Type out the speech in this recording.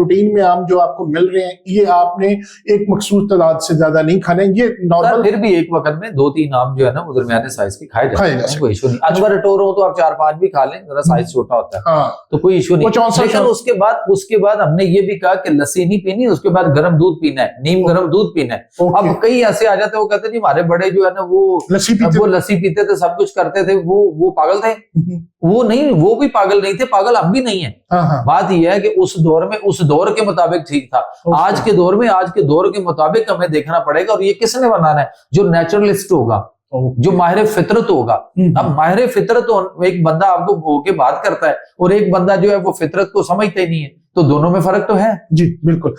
Protein में आम जो आपको मिल रहे हैं ये आपने एक मखसूस तादाद से ज्यादा नहीं खाने, ये नॉर्मल। फिर भी एक वक्त में 2-3 आम जो है ना वो दरमियाने साइज के खाए जाते हैं, कोई इशू नहीं। अनवर टोर हो तो आप 4-5 भी खा लें, जरा साइज छोटा होता है। हाँ, तो कोई इशू नहीं। लेकिन उसके बाद हमने ये भी कहा कि लस्सी नहीं पीनी, उसके बाद गर्म दूध पीना है, नीम गर्म दूध पीना है। अब कई ऐसे आ जाते हैं, वो कहते हैं हमारे बड़े जो है ना वो लस्सी पीते थे, सब कुछ करते थे, वो पागल थे। वो नहीं, वो भी पागल नहीं थे, पागल हम भी नहीं है। बात यह है कि उस दौर में उस दौर के मुताबिक ठीक था। आज के दौर में आज के दौर के मुताबिक हमें देखना पड़ेगा, और ये किसने बनाना है? जो नेचुरलिस्ट होगा, जो माहिर फितरत होगा। अब माहिर फितरत एक बंदा आपको होके बात करता है, और एक बंदा जो है वो फितरत को समझता ही नहीं है, तो दोनों में फर्क तो है। जी बिल्कुल।